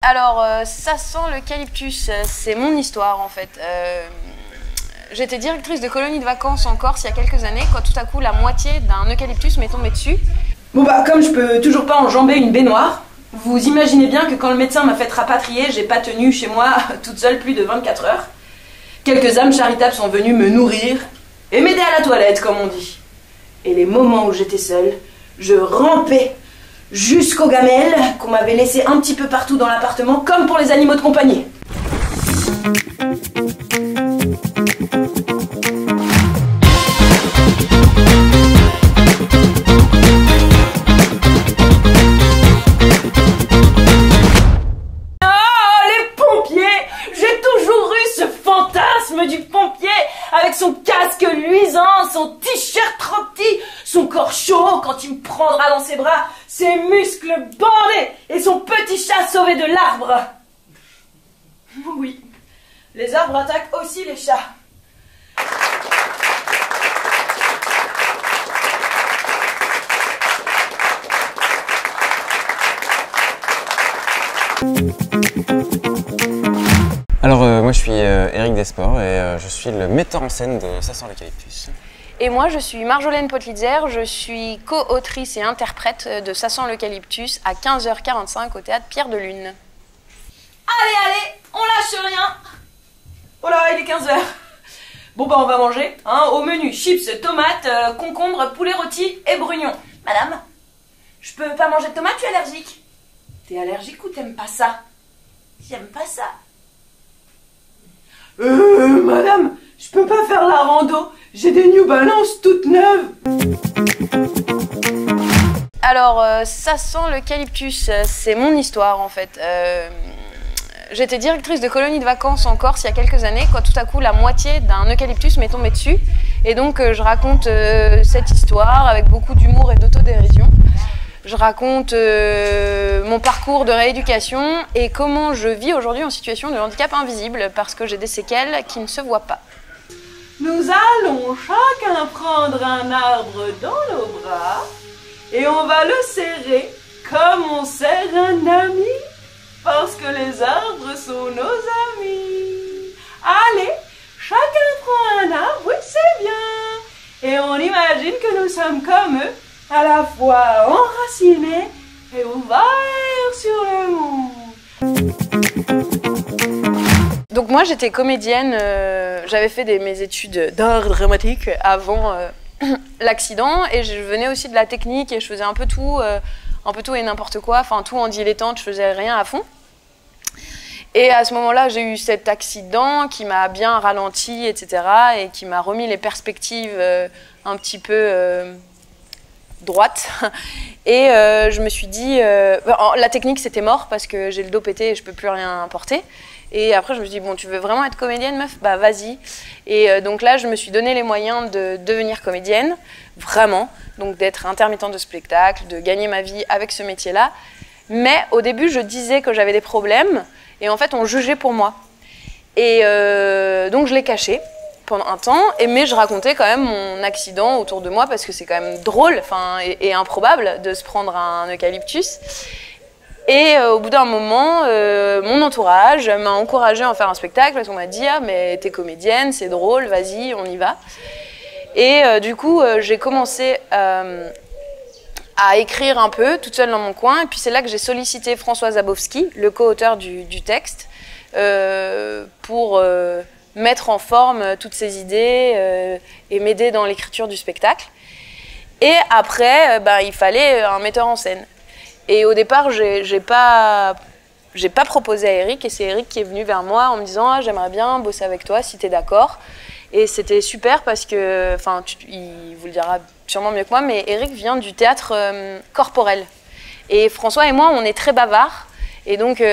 Alors, ça sent l'eucalyptus, c'est mon histoire en fait. J'étais directrice de colonie de vacances en Corse il y a quelques années, quand tout à coup la moitié d'un eucalyptus m'est tombée dessus. Bon bah, comme je peux toujours pas enjamber une baignoire, vous imaginez bien que quand le médecin m'a fait rapatrier, j'ai pas tenu chez moi toute seule plus de 24 heures. Quelques âmes charitables sont venues me nourrir et m'aider à la toilette, comme on dit. Et les moments où j'étais seule, je rampais jusqu'aux gamelles qu'on m'avait laissées un petit peu partout dans l'appartement, comme pour les animaux de compagnie. Du pompier avec son casque luisant, son t-shirt trop petit, son corps chaud quand il me prendra dans ses bras, ses muscles bandés et son petit chat sauvé de l'arbre. Oui, les arbres attaquent aussi les chats. Alors moi je suis Éric Desport et je suis le metteur en scène de Ça sent l'eucalyptus. Et moi je suis Marjolaine Potelitzer, je suis co-autrice et interprète de Ça sent l'eucalyptus à 15h45 au théâtre Pierre de Lune. Allez, on lâche rien. Oh là, il est 15h. Bon bah on va manger, hein, au menu chips, tomates, concombres, poulet rôti et brugnon. Madame, je peux pas manger de tomates, tu es allergique? T'es allergique ou t'aimes pas ça? J'aime pas ça. Madame, je peux pas faire la rando, j'ai des New Balance toutes neuves. Alors, ça sent l'eucalyptus, c'est mon histoire en fait. J'étais directrice de colonie de vacances en Corse il y a quelques années, quand tout à coup la moitié d'un eucalyptus m'est tombée dessus. Et donc je raconte cette histoire avec beaucoup d'humour et d'autodérision. Je raconte mon parcours de rééducation et comment je vis aujourd'hui en situation de handicap invisible parce que j'ai des séquelles qui ne se voient pas. Nous allons chacun prendre un arbre dans nos bras et on va le serrer comme on serre un ami parce que les arbres sont nos amis. Allez, chacun prend un arbre, oui c'est bien. Et on imagine que nous sommes comme eux, à la fois enracinés et ouverts sur le monde. Donc moi j'étais comédienne, j'avais fait mes études d'art dramatique avant l'accident et je venais aussi de la technique et je faisais un peu tout et n'importe quoi, enfin tout en dilettante, je faisais rien à fond. Et à ce moment-là, j'ai eu cet accident qui m'a bien ralenti, etc. et qui m'a remis les perspectives un petit peu droite et je me suis dit la technique c'était mort parce que j'ai le dos pété et je peux plus rien porter et après je me suis dit bon tu veux vraiment être comédienne meuf, bah vas-y. Et donc là je me suis donné les moyens de devenir comédienne vraiment, donc d'être intermittente de spectacle, de gagner ma vie avec ce métier là, mais au début je disais que j'avais des problèmes et en fait on jugeait pour moi et donc je l'ai caché pendant un temps, mais je racontais quand même mon accident autour de moi parce que c'est quand même drôle et improbable de se prendre un eucalyptus. Et au bout d'un moment, mon entourage m'a encouragée à en faire un spectacle parce qu'on m'a dit « Ah mais t'es comédienne, c'est drôle, vas-y, on y va ». Et du coup, j'ai commencé à écrire un peu, toute seule dans mon coin, et puis c'est là que j'ai sollicité François Zabowski, le co-auteur du texte, pour mettre en forme toutes ces idées et m'aider dans l'écriture du spectacle. Et après, il fallait un metteur en scène. Et au départ, j'ai pas proposé à Éric, et c'est Éric qui est venu vers moi en me disant ah, j'aimerais bien bosser avec toi si t'es d'accord. Et c'était super parce que, il vous le dira sûrement mieux que moi, mais Éric vient du théâtre corporel. Et François et moi, on est très bavards. Et donc, il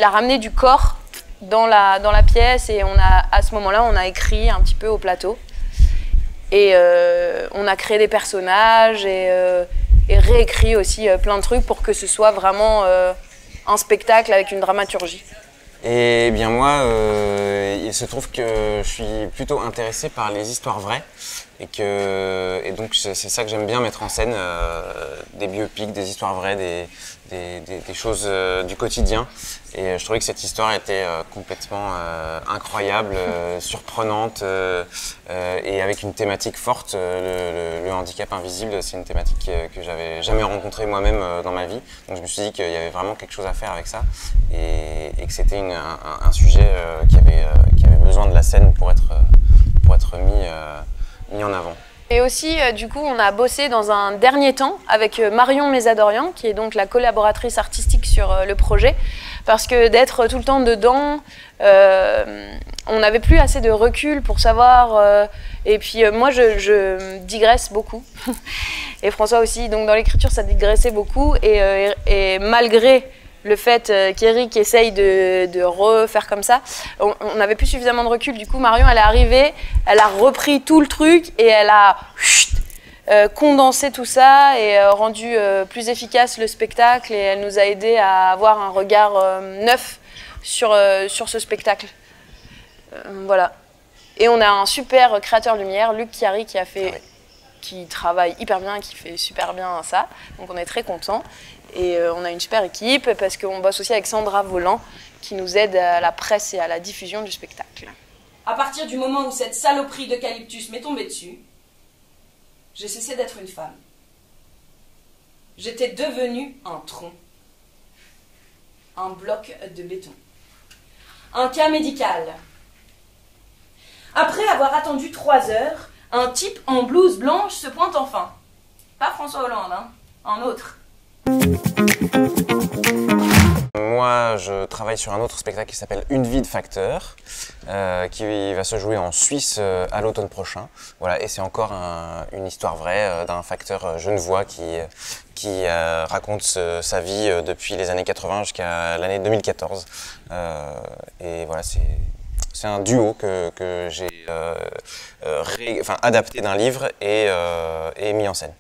a ramené du corps dans la pièce et à ce moment-là, on a écrit un petit peu au plateau. Et on a créé des personnages et réécrit aussi plein de trucs pour que ce soit vraiment un spectacle avec une dramaturgie. Et bien moi, il se trouve que je suis plutôt intéressé par les histoires vraies et donc c'est ça que j'aime bien mettre en scène, des biopics, des histoires vraies, des choses du quotidien. Et je trouvais que cette histoire était complètement incroyable, surprenante et avec une thématique forte. Le handicap invisible, c'est une thématique que j'avais jamais rencontrée moi-même dans ma vie. Donc je me suis dit qu'il y avait vraiment quelque chose à faire avec ça et que c'était un sujet qui avait besoin de la scène pour être mis en avant. Et aussi, du coup, on a bossé dans un dernier temps avec Marion Mézadorian, qui est donc la collaboratrice artistique sur le projet, parce que d'être tout le temps dedans, on n'avait plus assez de recul pour savoir. Et puis moi, je digresse beaucoup, et François aussi. Donc dans l'écriture, ça digressait beaucoup, et malgré le fait qu'Eric essaye de refaire comme ça, on n'avait plus suffisamment de recul. Du coup, Marion, elle est arrivée, elle a repris tout le truc et elle a condensé tout ça et rendu plus efficace le spectacle. Et elle nous a aidé à avoir un regard neuf sur ce spectacle. Voilà. Et on a un super créateur lumière, Luc Chiari, qui travaille hyper bien, qui fait super bien ça. Donc on est très contents. Et on a une super équipe parce qu'on bosse aussi avec Sandra Volant qui nous aide à la presse et à la diffusion du spectacle. À partir du moment où cette saloperie d'eucalyptus m'est tombée dessus, j'ai cessé d'être une femme. J'étais devenue un tronc. Un bloc de béton. Un cas médical. Après avoir attendu 3 heures, un type en blouse blanche se pointe enfin. Pas François Hollande, hein, un autre. Moi, je travaille sur un autre spectacle qui s'appelle Une vie de facteur, qui va se jouer en Suisse à l'automne prochain. Voilà, et c'est encore une histoire vraie d'un facteur genevois qui raconte sa vie depuis les années 80 jusqu'à l'année 2014. Et voilà, c'est un duo que j'ai adapté d'un livre et mis en scène.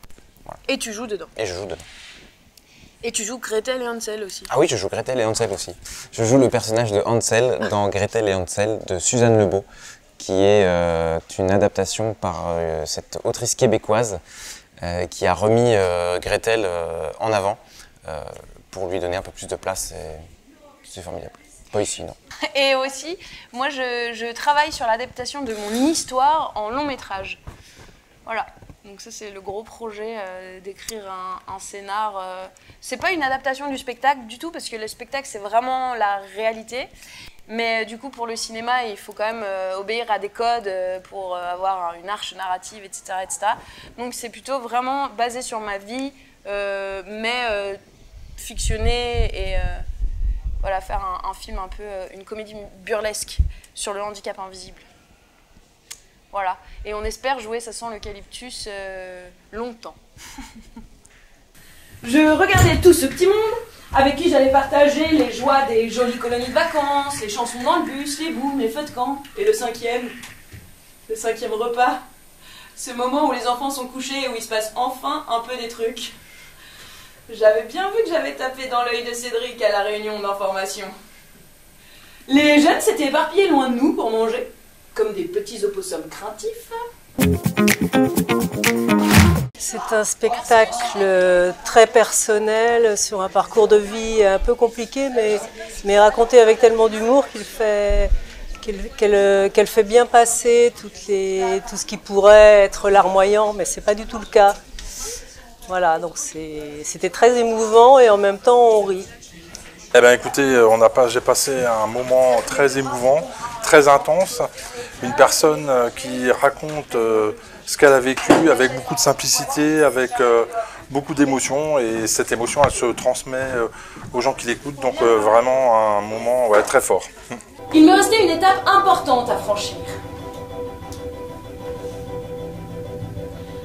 Voilà. Et tu joues dedans. Et je joue dedans. Et tu joues Gretel et Hansel aussi. Ah oui, je joue Gretel et Hansel aussi. Je joue le personnage de Hansel dans Gretel et Hansel de Suzanne Lebeau, qui est une adaptation par cette autrice québécoise qui a remis Gretel en avant pour lui donner un peu plus de place. C'est formidable. Pas ici, non. Et aussi, moi je travaille sur l'adaptation de mon histoire en long métrage. Voilà. Donc ça c'est le gros projet d'écrire un scénar. C'est pas une adaptation du spectacle du tout parce que le spectacle c'est vraiment la réalité. Mais du coup pour le cinéma il faut quand même obéir à des codes pour avoir une arche narrative, etc., etc. Donc c'est plutôt vraiment basé sur ma vie, mais fictionné et voilà, faire un film un peu, une comédie burlesque sur le handicap invisible. Voilà, et on espère jouer Ça sent l'eucalyptus longtemps. Je regardais tout ce petit monde avec qui j'allais partager les joies des jolies colonies de vacances, les chansons dans le bus, les booms, les feux de camp, et le cinquième repas. Ce moment où les enfants sont couchés et où il se passe enfin un peu des trucs. J'avais bien vu que j'avais tapé dans l'œil de Cédric à la réunion d'information. Les jeunes s'étaient éparpillés loin de nous pour manger. Comme des petits opossums craintifs. C'est un spectacle très personnel sur un parcours de vie un peu compliqué, mais raconté avec tellement d'humour qu'elle fait bien passer tout ce qui pourrait être larmoyant, mais c'est pas du tout le cas. Voilà, donc c'était très émouvant et en même temps on rit. Eh bien écoutez, j'ai passé un moment très émouvant, très intense. Une personne qui raconte ce qu'elle a vécu avec beaucoup de simplicité, avec beaucoup d'émotion. Et cette émotion, elle se transmet aux gens qui l'écoutent. Donc vraiment un moment très fort. Il me restait une étape importante à franchir.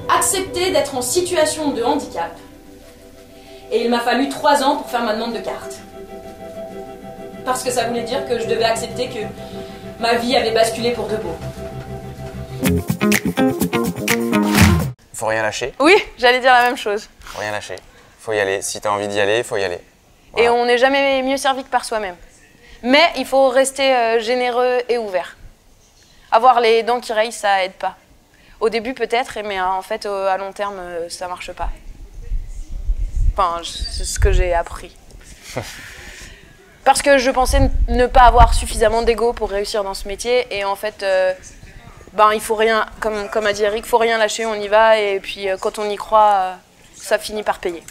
Accepter d'être en situation de handicap. Et il m'a fallu 3 ans pour faire ma demande de carte. Parce que ça voulait dire que je devais accepter que ma vie avait basculé pour de bon. Faut rien lâcher. Oui, j'allais dire la même chose. Faut rien lâcher. Faut y aller. Si t'as envie d'y aller, faut y aller. Voilà. Et on n'est jamais mieux servi que par soi-même. Mais il faut rester généreux et ouvert. Avoir les dents qui rayent, ça aide pas. Au début peut-être, mais en fait à long terme, ça marche pas. Enfin, c'est ce que j'ai appris. Parce que je pensais ne pas avoir suffisamment d'ego pour réussir dans ce métier. Et en fait, il faut rien, comme a dit Eric, il faut rien lâcher, on y va. Et puis quand on y croit, ça finit par payer.